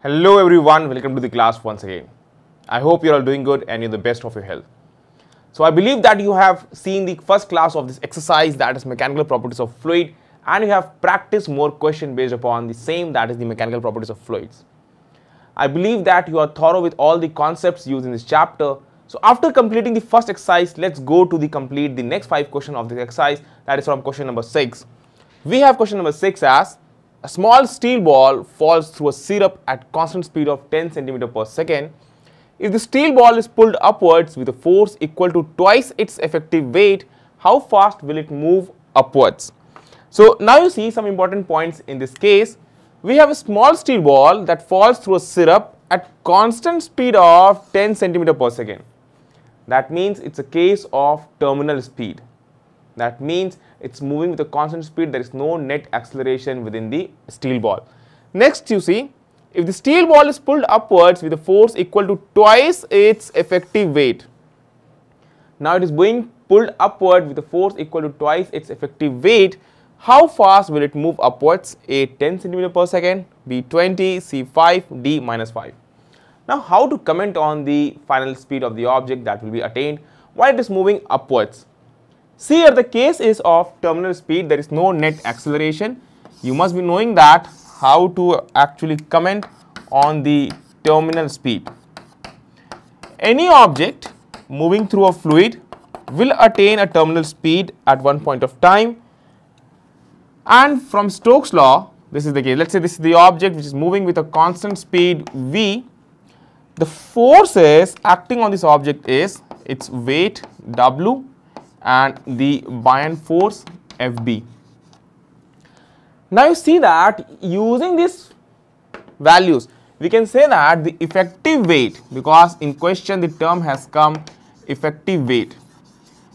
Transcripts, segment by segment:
Hello everyone, welcome to the class once again. I hope you're all doing good and you're the best of your health. So I believe that you have seen the first class of this exercise, that is mechanical properties of fluid, and you have practiced more questions based upon the same, that is the mechanical properties of fluids. I believe that you are thorough with all the concepts used in this chapter. So after completing the first exercise, let's go to complete the next 5 questions of this exercise, that is from question number 6. We have question number 6 as: a small steel ball falls through a syrup at constant speed of 10 cm per second. If the steel ball is pulled upwards with a force equal to twice its effective weight, how fast will it move upwards? So now you see some important points in this case. We have a small steel ball that falls through a syrup at constant speed of 10 cm per second. That means it's a case of terminal speed. That means it's moving with a constant speed, there is no net acceleration within the steel ball. Next you see, if the steel ball is pulled upwards with a force equal to twice its effective weight. Now it is being pulled upward with a force equal to twice its effective weight. How fast will it move upwards? A 10 cm per second, B 20, C 5, D -5. Now how to comment on the final speed of the object that will be attained while it is moving upwards? See here, the case is of terminal speed, there is no net acceleration. You must be knowing that how to actually comment on the terminal speed. Any object moving through a fluid will attain a terminal speed at one point of time, and from Stokes' law, this is the case. Let's say this is the object which is moving with a constant speed v. The forces acting on this object is its weight W and the buoyant force Fb. Now you see that using these values, we can say that the effective weight, because in question the term has come effective weight.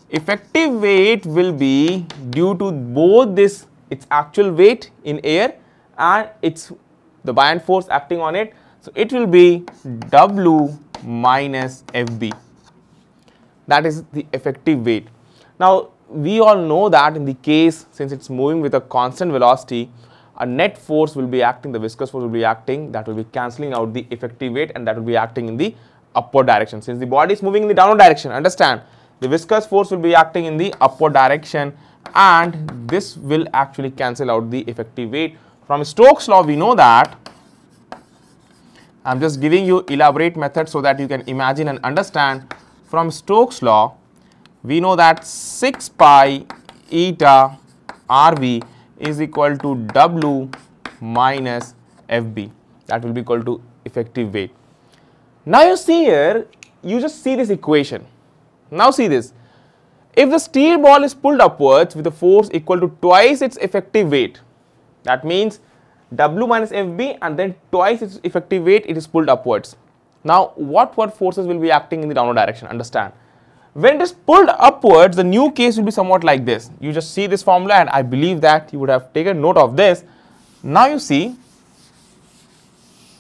Effective weight will be due to both this, its actual weight in air and its the buoyant force acting on it. So it will be W minus Fb. That is the effective weight. Now we all know that in the case, since it's moving with a constant velocity, a net force will be acting, the viscous force will be acting, that will be cancelling out the effective weight, and that will be acting in the upward direction. Since the body is moving in the downward direction, understand, the viscous force will be acting in the upward direction, and this will actually cancel out the effective weight. From Stokes' law we know that, I am just giving you elaborate method so that you can imagine and understand. From Stokes' law we know that 6 pi eta Rv is equal to W minus Fb, that will be equal to effective weight. Now you see here, you just see this equation. Now see this, if the steel ball is pulled upwards with a force equal to twice its effective weight, that means W minus Fb and then twice its effective weight, it is pulled upwards. Now what forces will be acting in the downward direction? Understand, when it is pulled upwards, the new case will be somewhat like this. You just see this formula, and I believe that you would have taken note of this. Now you see,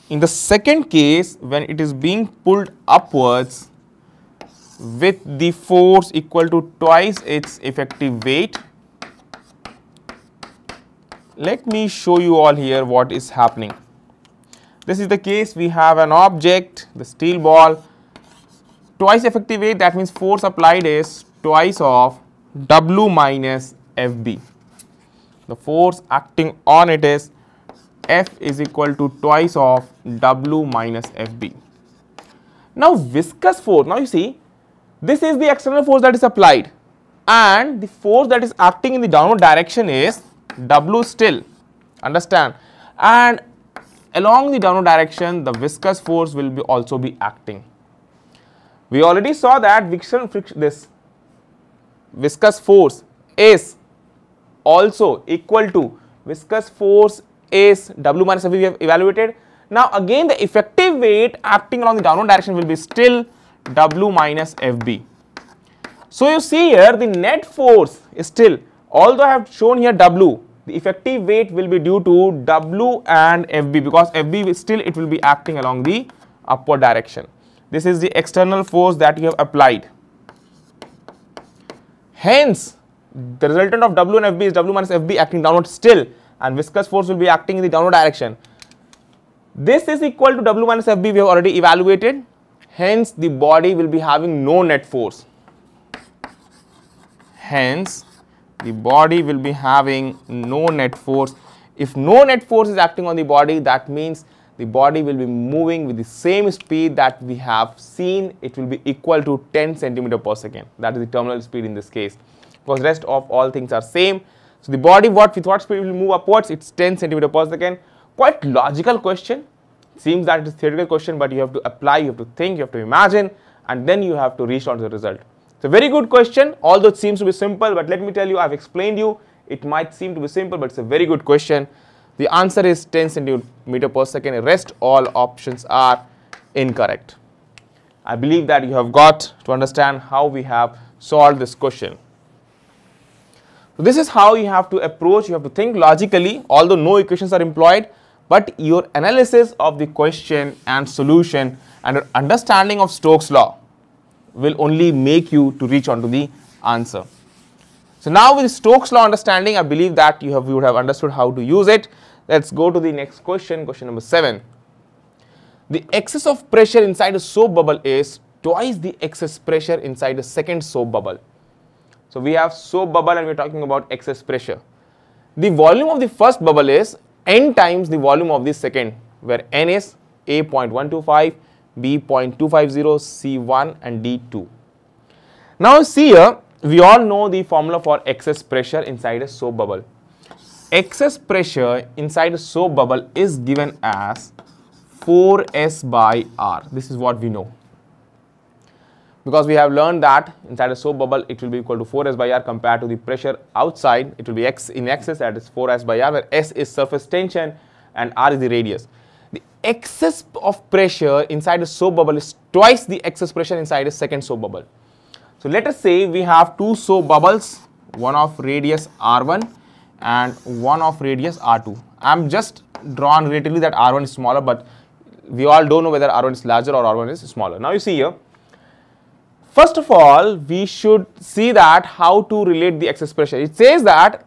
in the second case, when it is being pulled upwards with the force equal to twice its effective weight, let me show you all here what is happening. This is the case, we have an object, the steel ball, twice effective weight, that means force applied is twice of W minus Fb. The force acting on it is F is equal to twice of W minus Fb. Now viscous force, now you see, this is the external force that is applied, and the force that is acting in the downward direction is W still, understand, and along the downward direction the viscous force will be also be acting. We already saw that this viscous force is also equal to viscous force is W minus Fb we have evaluated. Now again the effective weight acting along the downward direction will be still W minus Fb. So you see here the net force is still, although I have shown here W, the effective weight will be due to W and Fb, because Fb still it will be acting along the upward direction. This is the external force that you have applied. Hence, the resultant of W and Fb is W minus Fb acting downward still, and viscous force will be acting in the downward direction. This is equal to W minus FB, we have already evaluated. Hence, the body will be having no net force. Hence, the body will be having no net force. If no net force is acting on the body, that means the body will be moving with the same speed that we have seen. It will be equal to 10 centimeter per second. That is the terminal speed in this case, because rest of all things are same. So the body with what speed will move upwards? It's 10 centimeter per second. Quite logical question. Seems that it is theoretical question, but you have to apply, you have to think, you have to imagine, and then you have to reach on to the result. It's a very good question, although it seems to be simple, but let me tell you, I've explained you, it might seem to be simple, but it's a very good question. The answer is 10 centimeter per second. The rest all options are incorrect. I believe that you have got to understand how we have solved this question. So this is how you have to approach, you have to think logically, although no equations are employed, but your analysis of the question and solution and your understanding of Stokes' law will only make you to reach on to the answer. So now with Stokes' law understanding, I believe that you would have understood how to use it. Let's go to the next question, question number 7. The excess of pressure inside a soap bubble is twice the excess pressure inside a second soap bubble. So we have soap bubble and we are talking about excess pressure. The volume of the first bubble is n times the volume of the second, where n is A 0.125, B 0.250, C 1 and D 2. Now see here, we all know the formula for excess pressure inside a soap bubble. Excess pressure inside a soap bubble is given as 4S by R. This is what we know, because we have learned that inside a soap bubble it will be equal to 4S by R compared to the pressure outside. It will be X in excess, that is 4S by R, where S is surface tension and R is the radius. The excess of pressure inside a soap bubble is twice the excess pressure inside a second soap bubble. So let us say we have two soap bubbles, one of radius R1 and one of radius R2. I am just drawn relatively that R1 is smaller, but we all don't know whether R1 is larger or R1 is smaller. Now you see here, first of all, we should see that how to relate the excess pressure. It says that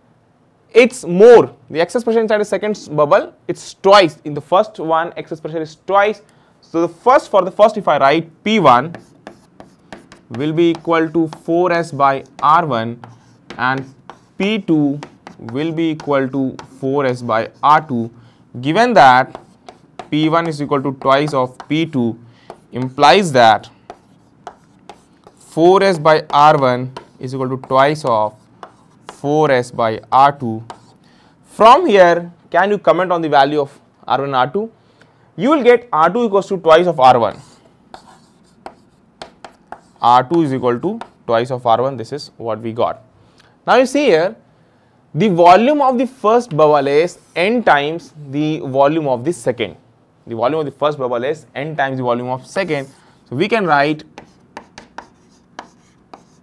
it's more, the excess pressure inside the second bubble, it's twice. In the first one, excess pressure is twice. So for the first, if I write P1 will be equal to 4S by R1 and P2 will be equal to 4S by R2, given that P1 is equal to twice of P2, implies that 4S by R1 is equal to twice of 4S by R2. From here, can you comment on the value of R1 and R2? You will get R2 equals to twice of R1. R2 is equal to twice of R1. This is what we got. Now you see here, the volume of the first bubble is n times the volume of the second. The volume of the first bubble is n times the volume of second. So we can write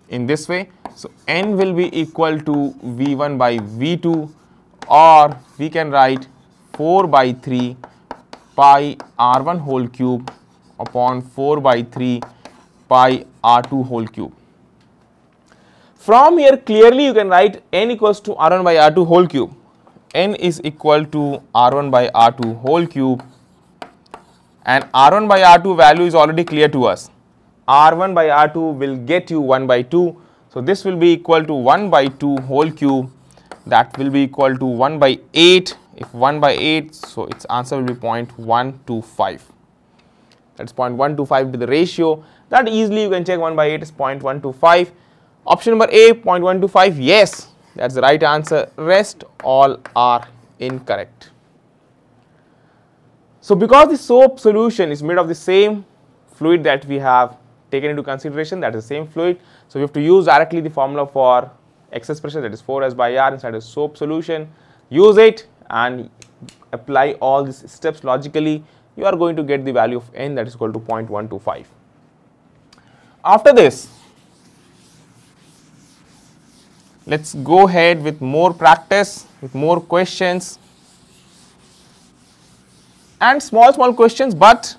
in this way. So n will be equal to V1 by V2, or we can write 4 by 3 pi R1 whole cube upon 4 by 3 pi R2 whole cube. From here clearly you can write n equals to R1 by R2 whole cube. N is equal to R1 by R2 whole cube, and R1 by R2 value is already clear to us. R1 by R2 will get you 1 by 2. So this will be equal to 1 by 2 whole cube. That will be equal to 1 by 8. If 1 by 8, so its answer will be 0.125. That's 0.125 to the ratio. That easily you can check 1 by 8 is 0.125. Option number A, 0.125, yes, that's the right answer. Rest all are incorrect. So because the soap solution is made of the same fluid that we have taken into consideration, that is the same fluid, so we have to use directly the formula for excess pressure, that is 4S by R inside a soap solution. Use it and apply all these steps logically. You are going to get the value of n, that is equal to 0.125. After this, let's go ahead with more practice, with more questions and small questions, but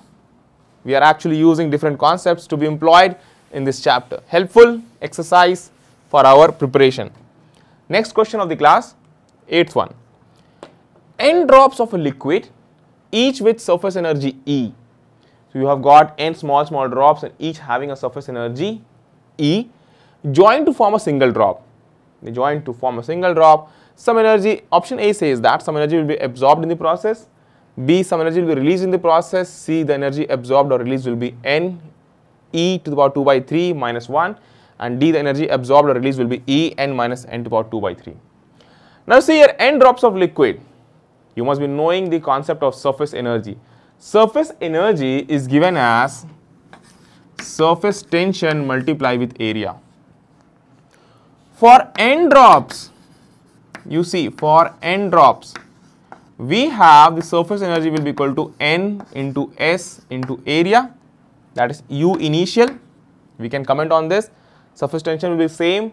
we are actually using different concepts to be employed in this chapter. Helpful exercise for our preparation. Next question of the class, 8th one. N drops of a liquid each with surface energy E. So you have got n small drops and each having a surface energy E joined to form a single drop. They join to form a single drop. Some energy, option A says that some energy will be absorbed in the process. B, some energy will be released in the process. C, the energy absorbed or released will be n e to the power 2 by 3 minus 1. And D, the energy absorbed or released will be E n minus n to the power 2 by 3. Now see here, n drops of liquid. You must be knowing the concept of surface energy. Surface energy is given as surface tension multiplied with area. For n drops, you see, for n drops, we have the surface energy will be equal to n into S into area, that is U initial. We can comment on this. Surface tension will be same.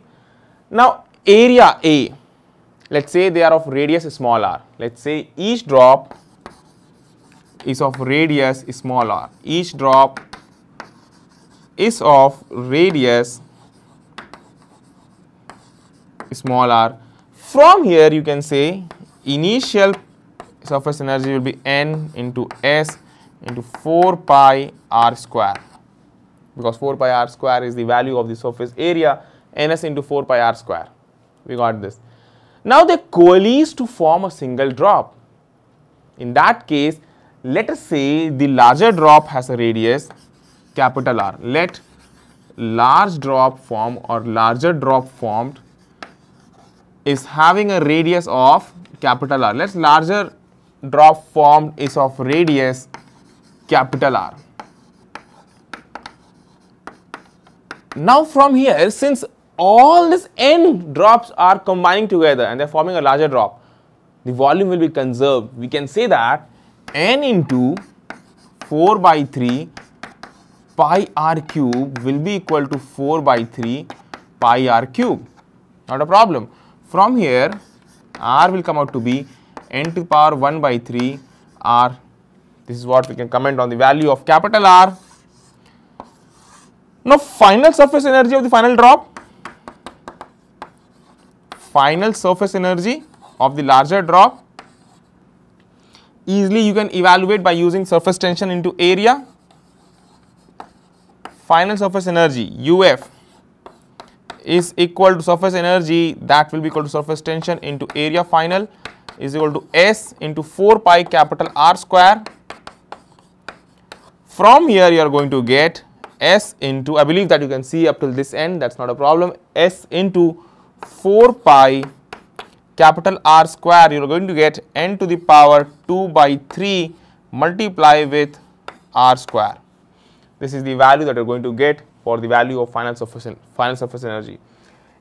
Now area A, let's say they are of radius small r. Let's say each drop is of radius small r. Each drop is of radius small r. From here you can say initial surface energy will be n into S into 4 pi r square, because 4 pi r square is the value of the surface area, ns into 4 pi r square. We got this. Now they coalesce to form a single drop. In that case, let us say the larger drop has a radius capital R. Let large drop form or larger drop formed is having a radius of capital R. Let's larger drop formed is of radius capital R. Now from here, since all these n drops are combining together and they are forming a larger drop, the volume will be conserved. We can say that n into 4 by 3 pi r cube will be equal to 4 by 3 pi r cube. Not a problem. From here, r will come out to be n to the power 1 by 3 r. This is what we can comment on the value of capital R. Now final surface energy of the final drop, final surface energy of the larger drop, easily you can evaluate by using surface tension into area. Final surface energy UF is equal to surface energy, that will be equal to surface tension into area final, is equal to S into 4 pi capital R square. From here you are going to get S into, I believe that you can see up till this end, that's not a problem, S into 4 pi capital R square, you are going to get n to the power 2 by 3 multiply with R square. This is the value that you are going to get for the value of final surface energy.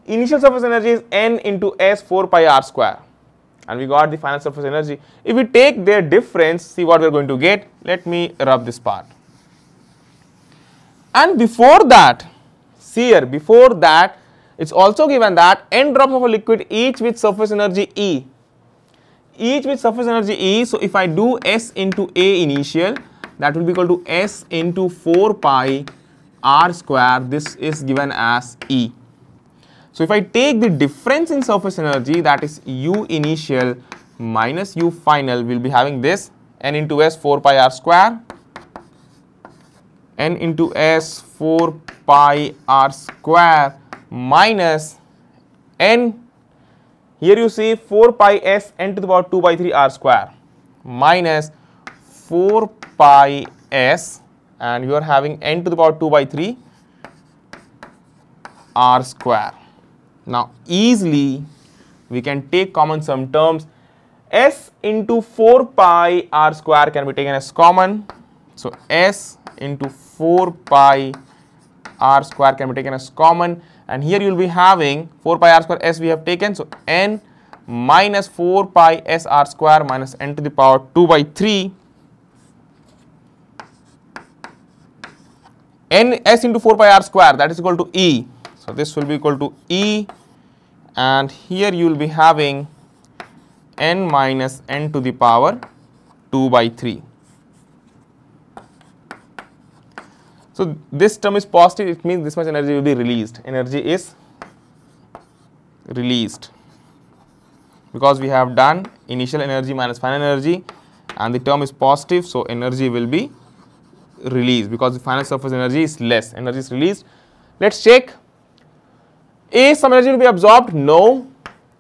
Initial surface energy is n into S 4 pi R square, and we got the final surface energy. If we take their difference, see what we are going to get. Let me rub this part. And before that, see here, before that, it's also given that n drops of a liquid each with surface energy E. Each with surface energy E. So if I do S into A initial, that will be equal to S into 4 pi R square. This is given as E. So if I take the difference in surface energy, that is U initial minus U final, will be having this n into S 4 pi R square, n into S 4 pi R square minus n, here you see 4 pi S n to the power 2 by 3 R square minus 4 pi S, and you are having n to the power 2 by 3 R square. Now easily we can take common some terms. S into 4 pi R square can be taken as common. So S into 4 pi R square can be taken as common, and here you will be having 4 pi R square S we have taken. So n minus 4 pi S R square minus n to the power 2 by 3 n S into 4 pi R square, that is equal to E. So this will be equal to E, and here you will be having n minus n to the power 2 by 3. So this term is positive, it means this much energy will be released. Energy is released because we have done initial energy minus final energy. and the term is positive, so energy will be released because the final surface energy is less. Energy is released. Let's check. A, some energy will be absorbed. No.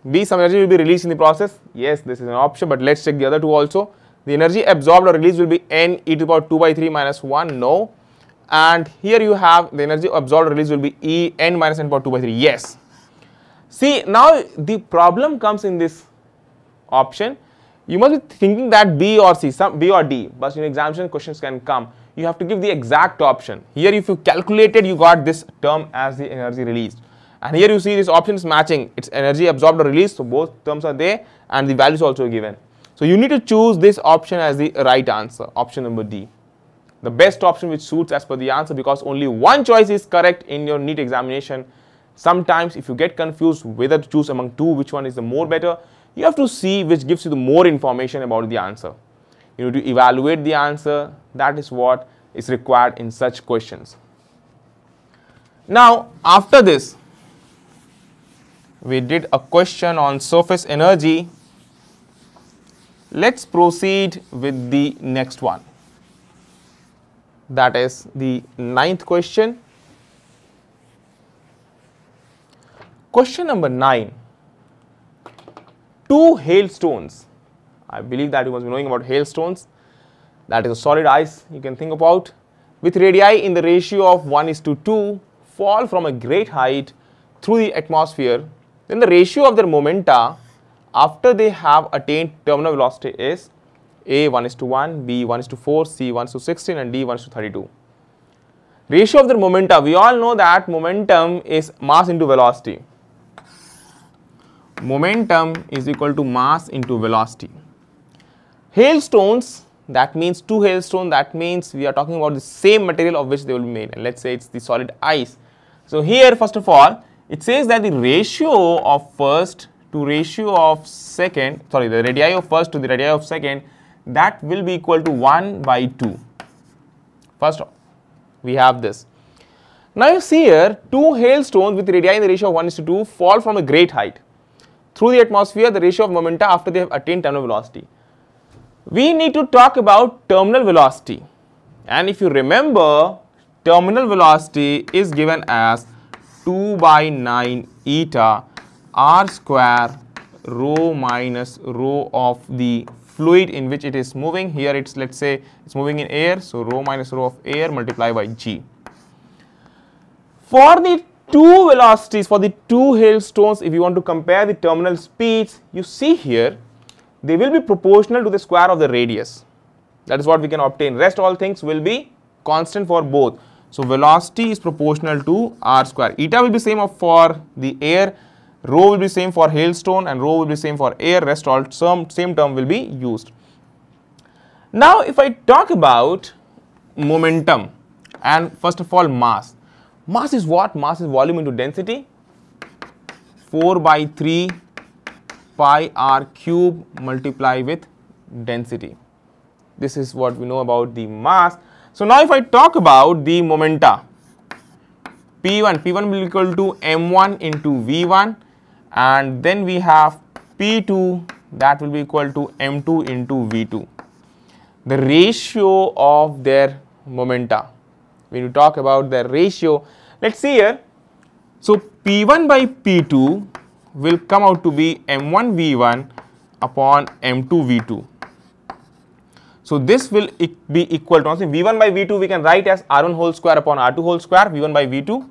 B, some energy will be released in the process. Yes, this is an option, but let's check the other two also. The energy absorbed or released will be n e to the power 2 by 3 minus 1. No. And here you have the energy absorbed or released will be E n minus n power 2 by 3. Yes. See, now the problem comes in this option. You must be thinking that B or C, some B or D, but in examination questions can come. You have to give the exact option. Here if you calculated, you got this term as the energy released. And here you see this option is matching. It's energy absorbed or released, so both terms are there and the value is also given. So you need to choose this option as the right answer, option number D. The best option which suits as per the answer, because only one choice is correct in your NEET examination. Sometimes if you get confused whether to choose among two, which one is the more better, you have to see which gives you the more information about the answer. You need to evaluate the answer. That is what is required in such questions. Now, after this, we did a question on surface energy. Let's proceed with the next one. That is the 9th question. Question number 9. Two hailstones. I believe that you must be knowing about hailstones. That is a solid ice you can think about. With radii in the ratio of 1:2 fall from a great height through the atmosphere. Then the ratio of their momenta after they have attained terminal velocity is A 1:1, B 1:4, C 1:16 and D 1:32. Ratio of their momenta, we all know that momentum is mass into velocity. Momentum is equal to mass into velocity. Hailstones, that means two hailstones, that means we are talking about the same material of which they will be made, and let's say it's the solid ice. So here first of all, it says that the ratio of first to ratio of second, sorry, the radii of first to the radii of second, that will be equal to 1/2. First we have this. Now you see here, two hailstones with radii in the ratio of 1:2 fall from a great height through the atmosphere, the ratio of momenta after they have attained terminal velocity. We need to talk about terminal velocity, and if you remember, terminal velocity is given as 2/9 eta r square rho minus rho of the fluid in which it is moving. Here it's, let's say it's moving in air, so rho minus rho of air multiplied by g. For the two velocities, for the two hailstones, if you want to compare the terminal speeds, you see here they will be proportional to the square of the radius. That is what we can obtain. Rest all things will be constant for both. So velocity is proportional to r square. Eta will be same for the air, rho will be same for hailstone, and rho will be same for air. Rest all same term will be used. Now if I talk about momentum and first of all mass. Mass is what? Mass is volume into density. 4/3 pi r cube multiply with density. This is what we know about the mass. So now if I talk about the momenta, P1 will be equal to m1 into v1, and then we have P2, that will be equal to m2 into v2. The ratio of their momenta, when you talk about the ratio, let's see here. So P1 by P2 will come out to be m1 v1 upon m2 v2. So this will be equal to, v1 by v2 we can write as r1 whole square upon r2 whole square, v1 by v2,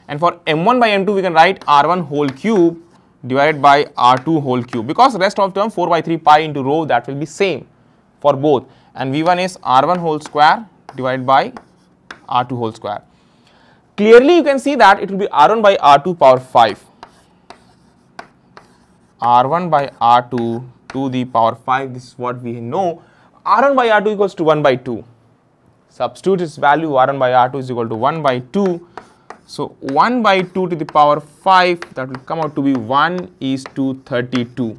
and for m1 by m2 we can write r1 whole cube divided by r2 whole cube, because rest of term 4/3 pi into rho, that will be same for both, and v1 is r1 whole square divided by r2 whole square. Clearly you can see that it will be r1 by r2 power 5. r1 by r2 to the power 5, this is what we know. r1 by r2 equals to 1/2. Substitute its value, r1 by r2 is equal to 1/2. So 1/2 to the power 5, that will come out to be 1:32.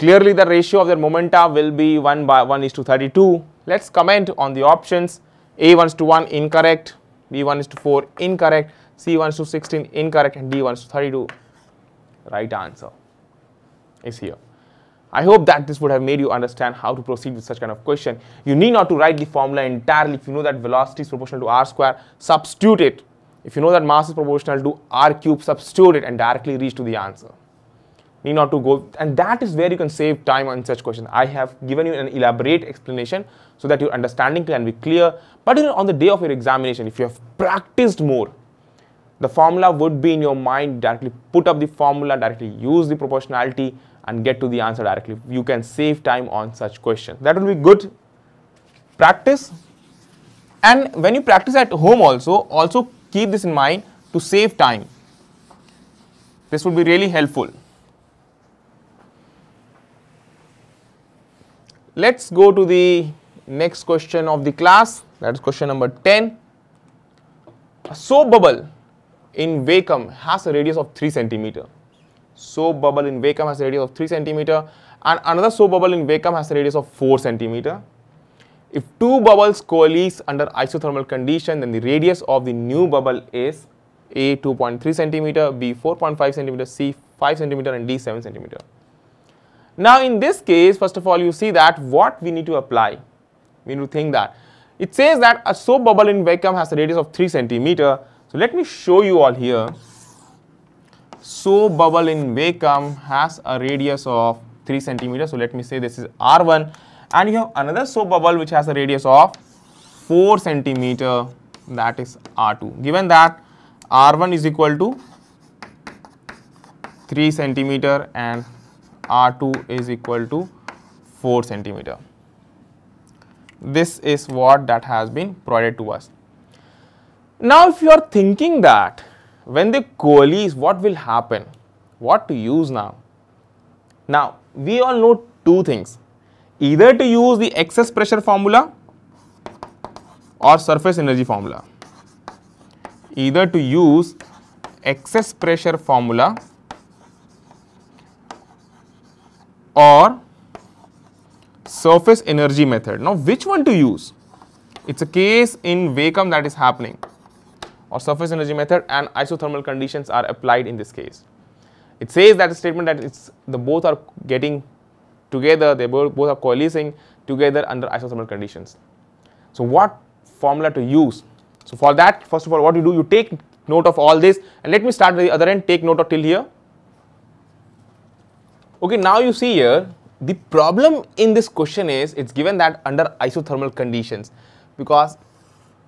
Clearly the ratio of their momenta will be 1:32. Let's comment on the options. A 1:1 incorrect, B 1:4 incorrect, C 1:16 incorrect, and D 1:32. Right answer is here. I hope that this would have made you understand how to proceed with such kind of question. You need not to write the formula entirely. If you know that velocity is proportional to r square, substitute it. If you know that mass is proportional to r cube, substitute it and directly reach to the answer. Need not to go, and that is where you can save time on such questions. I have given you an elaborate explanation so that your understanding can be clear. But on the day of your examination, if you have practiced more, the formula would be in your mind. Directly put up the formula, directly use the proportionality and get to the answer directly. You can save time on such questions. That will be good practice. And when you practice at home also keep this in mind to save time. This would be really helpful. Let's go to the next question of the class. That is question number 10. A soap bubble in vacuum has a radius of 3 cm. Soap bubble in vacuum has a radius of 3 cm and another soap bubble in vacuum has a radius of 4 cm. If two bubbles coalesce under isothermal condition, then the radius of the new bubble is A 2.3 cm, B 4.5 cm, C 5 cm and D 7 cm. Now in this case, first of all, you see that what we need to apply. We need to think that. It says that a soap bubble in vacuum has a radius of 3 cm. So let me show you all here. Soap bubble in vacuum has a radius of 3 cm. So let me say this is R1. And you have another soap bubble which has a radius of 4 cm. That is R2. Given that R1 is equal to 3 cm and R2 is equal to 4 cm. This is what that has been provided to us. Now if you are thinking that when they coalesce, what will happen? What to use now? Now we all know two things. Either to use the excess pressure formula or surface energy formula. Either to use excess pressure formula or surface energy method. Now which one to use? It's a case in vacuum that is happening, or surface energy method, and isothermal conditions are applied in this case. It says that the statement that it's the both are getting together, they both are coalescing together under isothermal conditions. So what formula to use? So for that, first of all, what you do, you take note of all this, and let me start at the other end. Take note of till here. Okay, now you see here, the problem in this question is it's given that under isothermal conditions, because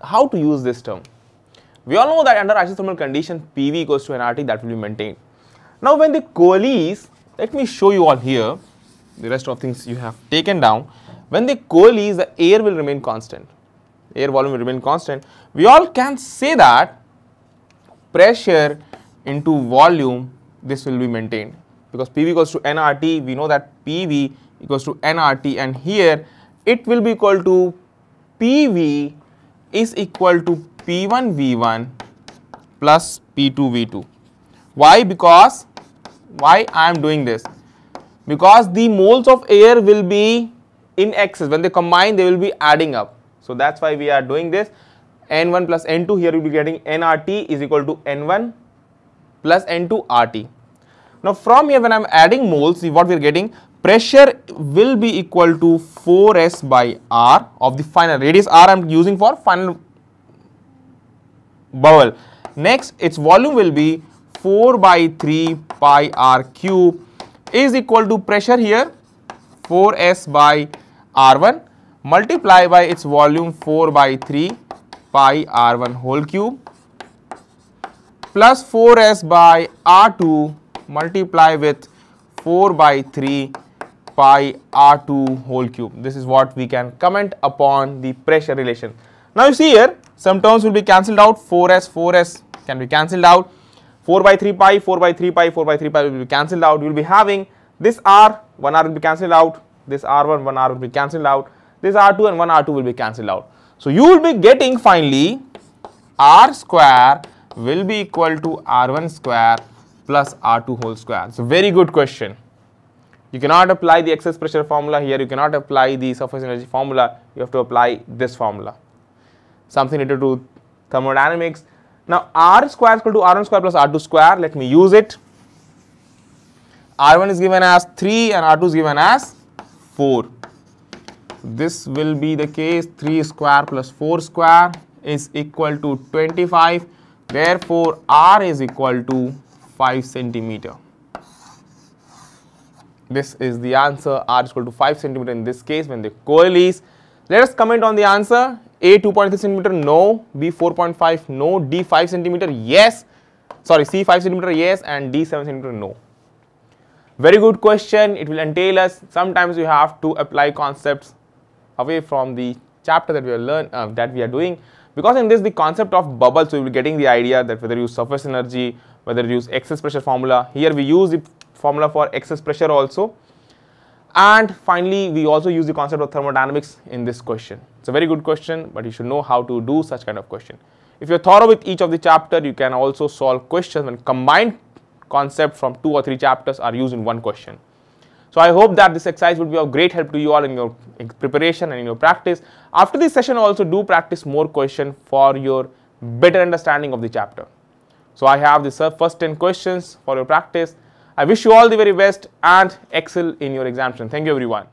how to use this term? We all know that under isothermal condition PV equals to nRT, that will be maintained. Now when they coalesce, let me show you all here, the rest of things you have taken down. When they coalesce, the air will remain constant, air volume will remain constant. We all can say that pressure into volume, this will be maintained, because PV equals to nRT, we know that PV equals to nRT, and here it will be equal to PV is equal to P1 V1 plus P2 V2. Why? Because why I am doing this? Because the moles of air will be in excess. When they combine, they will be adding up. So that's why we are doing this. N1 plus N2, here we will be getting nRT is equal to N1 plus N2 RT. Now from here, when I am adding moles, see what we are getting, pressure will be equal to 4S by R of the final radius R I am using for final bubble. Next, its volume will be 4 by 3 pi R cube is equal to pressure here 4S by R1 multiply by its volume 4 by 3 pi R1 whole cube plus 4S by R2 multiply with 4 by 3 pi R2 whole cube. This is what we can comment upon the pressure relation. Now you see here, some terms will be cancelled out. 4S can be cancelled out. 4 by 3 pi, 4 by 3 pi, 4 by 3 pi will be cancelled out. You will be having this R, 1 R will be cancelled out. This R1, 1 R will be cancelled out. This R2 and 1 R2 will be cancelled out. So you will be getting finally R square will be equal to R1 square plus R2 whole square. It's a very good question. You cannot apply the excess pressure formula here. You cannot apply the surface energy formula. You have to apply this formula. Something related to thermodynamics. Now R square is equal to R1 square plus R2 square. Let me use it. R1 is given as 3 and R2 is given as 4. This will be the case. 3 square plus 4 square is equal to 25. Therefore, R is equal to 5 centimeter. This is the answer. R is equal to 5 centimeter in this case when they coalesce. Let us comment on the answer. A 2.3 centimeter, no. B 4.5, no. D 5 centimeter, yes. Sorry, C 5 centimeter, yes, and D 7 centimeter, no. Very good question. It will entail us. Sometimes you have to apply concepts away from the chapter that we are doing, because in this the concept of bubble, so you will be getting the idea that whether you use surface energy, whether you use excess pressure formula. Here we use the formula for excess pressure also. And finally, we also use the concept of thermodynamics in this question. It's a very good question, but you should know how to do such kind of question. If you're thorough with each of the chapter, you can also solve questions when combined concepts from 2 or 3 chapters are used in one question. So I hope that this exercise would be of great help to you all in your preparation and in your practice. After this session, also do practice more questions for your better understanding of the chapter. So I have the first 10 questions for your practice. I wish you all the very best and excel in your examination. Thank you everyone.